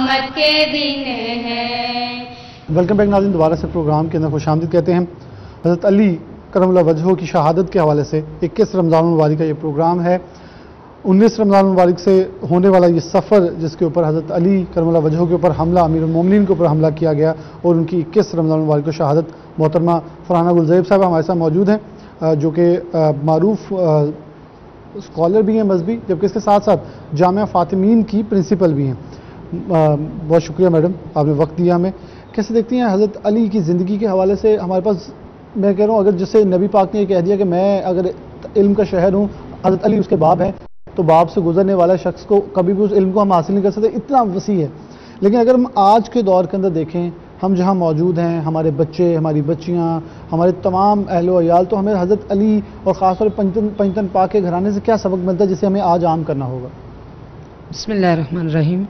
قیامت کے دن ہے۔ ویلکم بیک ناظرین، دوبارہ سے پروگرام کے اندر خوش آمدید کہتے ہیں۔ حضرت علی کرم اللہ وجہہ کی شہادت کے حوالے سے 21 رمضان المبارک کا یہ پروگرام ہے۔ 19 رمضان المبارک سے ہونے والا یہ سفر جس کے اوپر حضرت علی کرم اللہ وجہہ کے اوپر حملہ، امیر المومنین کے اوپر حملہ کیا گیا اور ان کی 21 رمضان المبارک کو شہادت، محترمہ فرحانہ گلزیب صاحب ہمارے ساتھ موجود ہیں جو کہ معروف اسکالر بھی ہیں مذہبی، جبکہ اس کے ساتھ ساتھ جامعہ فاطمین کی پرنسپل بھی ہیں۔ بہت شکریہ میڈم، آپ نے وقت دیا ہمیں۔ کیسے دیکھتی ہیں حضرت علی کی زندگی کے حوالے سے؟ ہمارے پاس میں کہہ رہا ہوں، اگر جسے نبی پاک نے یہ کہہ دیا کہ میں اگر علم کا شہر ہوں، حضرت علی اس کے باپ ہیں، تو باپ سے گزرنے والا شخص کو کبھی بھی اس علم کو ہم حاصل نہیں کر سکتے، اتنا وسیع ہے۔ لیکن اگر ہم آج کے دور کے اندر دیکھیں، ہم جہاں موجود ہیں، ہمارے بچے، ہماری بچیاں، ہمارے تمام اہل و عیال، تو ہمیں حضرت علی اور خاص طور پر پنجتن پاک کے گھرانے سے کیا سبق ملتا ہے جسے ہمیں آج عام کرنا ہوگا؟ بسم اللہ الرحمن الرحیم۔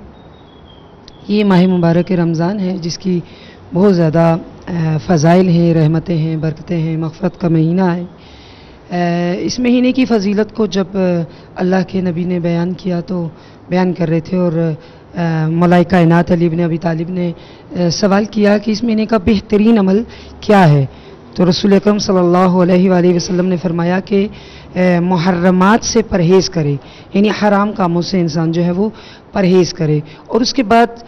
یہ ماہ مبارک رمضان ہے جس کی بہت زیادہ فضائل ہیں، رحمتیں ہیں، برکتیں ہیں، مغفرت کا مہینہ ہے۔ اس مہینے کی فضیلت کو جب اللہ کے نبی نے بیان کیا تو بیان کر رہے تھے، اور مولا کائنات علی بن ابی طالب نے سوال کیا کہ اس مہینے کا بہترین عمل کیا ہے، تو رسول اکرم صلی اللہ علیہ وآلہ وسلم نے فرمایا کہ محرمات سے پرہیز کرے، یعنی حرام کاموں سے انسان جو ہے وہ پرہیز کرے۔ اور اس کے بعد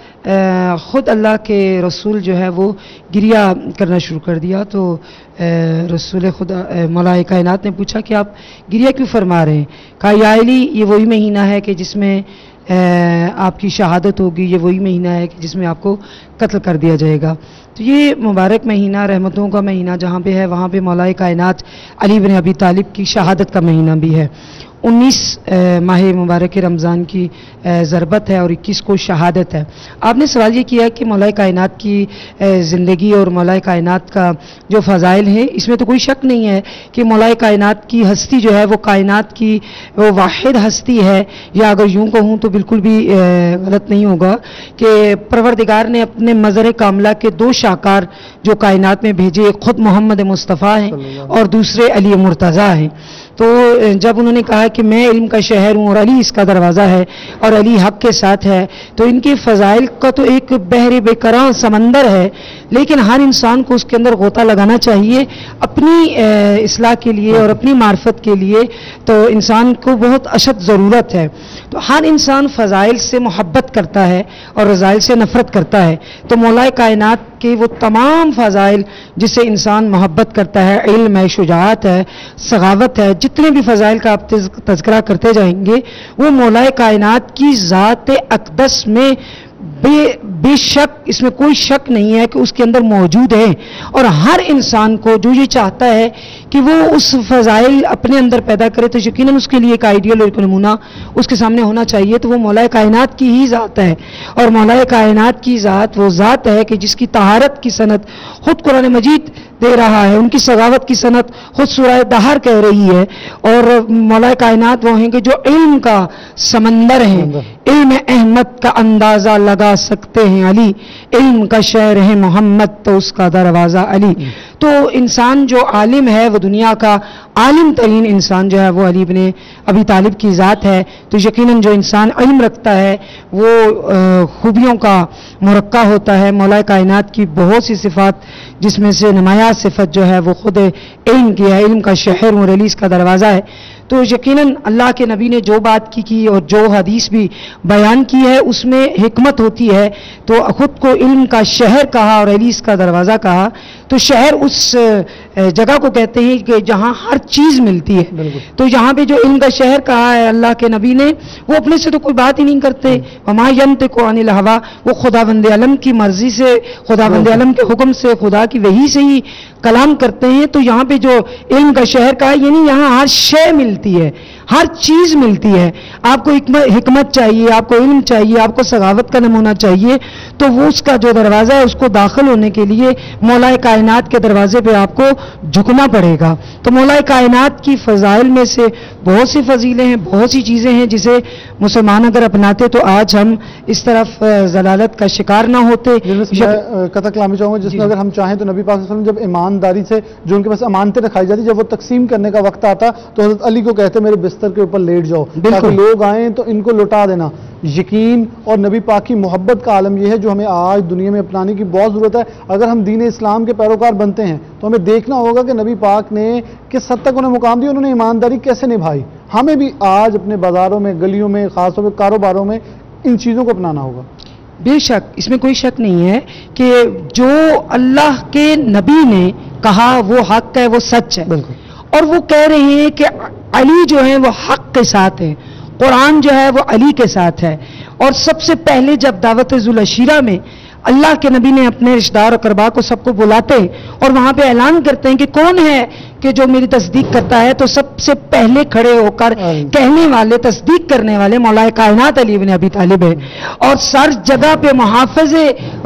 خود اللہ کے رسول جو ہے وہ گریہ کرنا شروع کر دیا، تو رسول خدا مولا کائنات نے پوچھا کہ آپ گریہ کیوں فرما رہے ہیں؟ کہا یا علی، یہ وہی مہینہ ہے کہ جس میں آپ کی شہادت ہوگی، یہ وہی مہینہ ہے کہ جس میں آپ کو قتل کر دیا جائے گا۔ تو یہ مبارک مہینہ، رحمتوں کا مہینہ جہاں پہ ہے، وہاں پہ مولا کائنات علی بن ابی طالب کی شہادت کا مہینہ بھی ہے۔ 19 ماہ مبارک رمضان کی ضربت ہے اور 21 کو شہادت ہے۔ آپ نے سوال یہ کیا کہ مولا کائنات کی زندگی اور مولا کائنات کا جو فضائل ہیں، اس میں تو کوئی شک نہیں ہے کہ مولا کائنات کی ہستی جو ہے وہ کائنات کی وہ واحد ہستی ہے، یا اگر یوں کہوں تو بالکل بھی غلط نہیں ہوگا کہ پروردگار نے اپنے مظہر کاملہ کے 2 شاہکار جو کائنات میں بھیجے، ایک خود محمد مصطفیٰ ہیں اور دوسرے علی مرتضیٰ ہیں۔ تو جب انہوں نے کہا کہ میں علم کا شہر ہوں اور علی اس کا دروازہ ہے اور علی حق کے ساتھ ہے، تو ان کے فضائل کا تو ایک بحر بے کراں سمندر ہے، لیکن ہر انسان کو اس کے اندر غوطہ لگانا چاہیے اپنی اصلاح کے لیے اور اپنی معرفت کے لیے، تو انسان کو بہت اشد ضرورت ہے۔ تو ہر انسان فضائل سے محبت کرتا ہے اور رذائل سے نفرت کرتا ہے، تو مولا کائنات کے وہ تمام فضائل جس سے انسان محبت کرتا ہے، علم ہے، شجاعت ہے، سخاوت ہے، جتنے بھی فضائل کا آپ تذکرہ کرتے جائیں گے، وہ مولا کائنات کی ذات اقدس میں بے شک، اس میں کوئی شک نہیں ہے کہ اس کے اندر موجود ہے۔ اور ہر انسان کو جو یہ چاہتا ہے کہ وہ اس فضائل اپنے اندر پیدا کرے، تو یقیناً اس کے لیے ایک آئیڈیل اور ایک نمونہ اس کے سامنے ہونا چاہیے، تو وہ مولا کائنات کی ہی ذات ہے۔ اور مولا کائنات کی ذات وہ ذات ہے کہ جس کی طہارت کی صنعت خود قرآن مجید دے رہا ہے، ان کی سخاوت کی صنعت خود سورہ دہر کہہ رہی ہے، اور مولا کائنات وہ ہیں کہ جو علم کا سمندر ہیں، علم احمد کا اندازہ لگا سکتے ہیں علی، علم کا شہر ہے محمد تو اس کا دروازہ علی۔ تو انسان جو عالم ہے، وہ دنیا کا عالم ترین انسان جو ہے وہ علی بن ابی طالب کی ذات ہے۔ تو یقیناً جو انسان علم رکھتا ہے وہ خوبیوں کا مرقع ہوتا ہے۔ مولا کائنات کی بہت سی صفات جس میں سے نمایاں صفت جو ہے وہ خود علم کی ہے، علم کا شہر اور علی اس کا دروازہ ہے۔ تو یقیناً اللہ کے نبی نے جو بات کی اور جو حدیث بھی بیان کی ہے اس میں حکمت ہوتی ہے، تو خود کو علم کا شہر کہا اور علی اس کا دروازہ کہا۔ تو شہر اس جگہ کو کہتے ہیں کہ جہاں ہر چیز ملتی ہے، تو یہاں پہ جو علم کا شہر کہا ہے اللہ کے نبی نے، وہ اپنے سے تو کوئی بات ہی نہیں کرتے، وما ینطق عن الہوی، وہ خداوند عالم کی مرضی سے، خداوند عالم کے حکم سے، خدا کی وحی سے ہی کلام کرتے ہیں۔ تو یہاں پہ جو علم کا شہر کہا، یعنی یہاں ہر شے ملتی ہے، ہر چیز ملتی ہے۔ آپ کو حکمت چاہیے، آپ کو علم چاہیے، آپ کو سخاوت کا نمونہ چاہیے، تو وہ اس کا جو دروازہ ہے اس کو داخل ہونے کے لیے مولا کائنات کے دروازے پہ آپ کو جھکنا پڑے گا. تو مولا کائنات کی فضائل میں سے بہت سی فضیلیں ہیں, بہت سی چیزیں ہیں جسے مسلمان اگر اپناتے تو آج ہم اس طرف ضلالت کا شکار نہ ہوتے. میں قطع کلامی چاہوں گا جس میں اگر ہم چاہیں تو نبی پاک صلی اللہ علیہ وسلم جب ایمانداری سے جو ان کے پاس امانتیں رکھائی جاتی, جب وہ تقسیم کرنے کا وقت آتا تو حضرت علی کو کہتے میرے بستر کے اوپر لیٹ جاؤ تاکہ لوگ آئیں تو ان کو لوٹا دینا. یقین اور نبی پاک کی محبت کا عالم یہ ہے جو ہمیں آج دنیا میں اپنانے کی بہت ضرورت ہے. اگر ہم دین اسلام کے پیروکار بنتے ہیں تو ہمیں دیکھنا ہوگا کہ نبی پاک نے کس حد تک انہیں مقام دیا, انہوں نے ایمانداری کیسے نبھائی. ہمیں بھی آج اپنے بازاروں میں, گلیوں میں, خاص طور پہ کاروباروں میں ان چیزوں کو اپنانا ہوگا. بے شک اس میں کوئی شک نہیں ہے کہ جو اللہ کے نبی نے کہا وہ حق ہے, وہ سچ ہے. بالکل. اور وہ کہہ رہے ہیں کہ علی جو ہے وہ حق کے ساتھ ہے, قرآن جو ہے وہ علی کے ساتھ ہے. اور سب سے پہلے جب دعوت ذوالعشیرہ میں اللہ کے نبی نے اپنے رشتہ دار و اقربا کو سب کو بلاتے اور وہاں پہ اعلان کرتے ہیں کہ کون ہے کہ جو میری تصدیق کرتا ہے, تو سب سے پہلے کھڑے ہو کر کہنے والے, تصدیق کرنے والے مولا کائنات علی بن ابی طالب ہے. اور سر جگہ پہ محافظ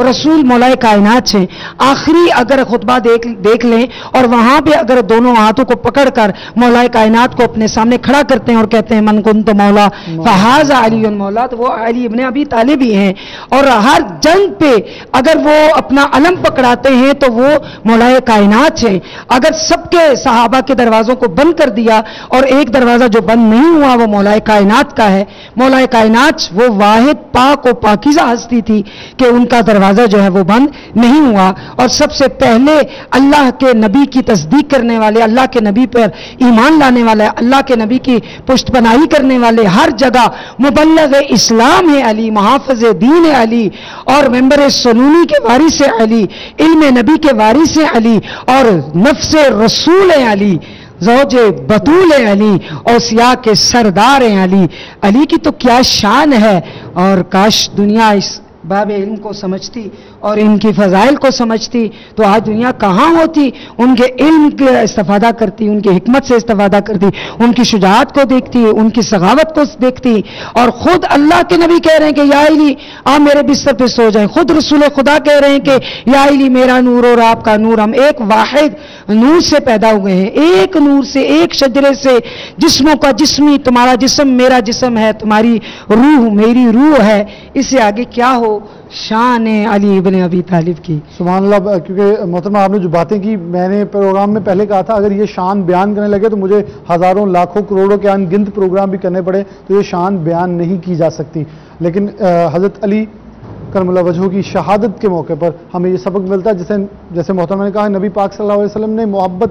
رسول مولا کائنات ہیں. آخری اگر خطبہ دیکھ لیں اور وہاں پہ اگر دونوں ہاتھوں کو پکڑ کر مولا کائنات کو اپنے سامنے کھڑا کرتے ہیں اور کہتے ہیں من کنت مولا فہذا علی مولا, تو وہ علی ابن ابی طالب ہی ہیں. اور ہر جنگ پہ اگر وہ اپنا علم پکڑاتے ہیں تو وہ مولا کائنات ہیں. اگر سب کے صحابہ کے دروازوں کو بند کر دیا اور ایک دروازہ جو بند نہیں ہوا وہ مولا کائنات کا ہے. مولا کائنات وہ واحد پاک و پاکیزہ ہستی تھی کہ ان کا دروازہ جو ہے وہ بند نہیں ہوا. اور سب سے پہلے اللہ کے نبی کی تصدیق کرنے والے, اللہ کے نبی پر ایمان لانے والے, اللہ کے نبی کی پشت پناہی کرنے والے, ہر جگہ مبلغ اسلام ہے علی, محافظ دین ہے علی, اور ممبر سنونی کے وارث ہے علی, علم نبی کے وارث ہے علی, اور نفس رسول ہے علی, زوج بطول ہے علی, اوصیاء کے سردار ہیں علی. علی کی تو کیا شان ہے. اور کاش دنیا اس باب علم کو سمجھتی اور ان کی فضائل کو سمجھتی تو آج دنیا کہاں ہوتی. ان کے علم کا استفادہ کرتی, ان کی حکمت سے استفادہ کرتی, ان کی شجاعت کو دیکھتی, ان کی سخاوت کو دیکھتی. اور خود اللہ کے نبی کہہ رہے ہیں کہ یا علی آپ میرے بستر پہ سو جائیں. خود رسول خدا کہہ رہے ہیں کہ یا علی میرا نور اور آپ کا نور, ہم ایک واحد نور سے پیدا ہوئے ہیں, ایک نور سے, ایک شجرے سے. جسموں کا جسمی, تمہارا جسم میرا جسم ہے, تمہاری روح میری روح ہے. اس سے آگے کیا ہو شان علی ابن ابی طالب کی. سبحان اللہ. کیونکہ محترمہ آپ نے جو باتیں کی, میں نے پروگرام میں پہلے کہا تھا اگر یہ شان بیان کرنے لگے تو مجھے ہزاروں لاکھوں کروڑوں کے ان گنت پروگرام بھی کرنے پڑے تو یہ شان بیان نہیں کی جا سکتی. لیکن حضرت علی کرم اللہ وجہہ کی شہادت کے موقع پر ہمیں یہ سبق ملتا ہے جیسے محترمہ نے کہا نبی پاک صلی اللہ علیہ وسلم نے محبت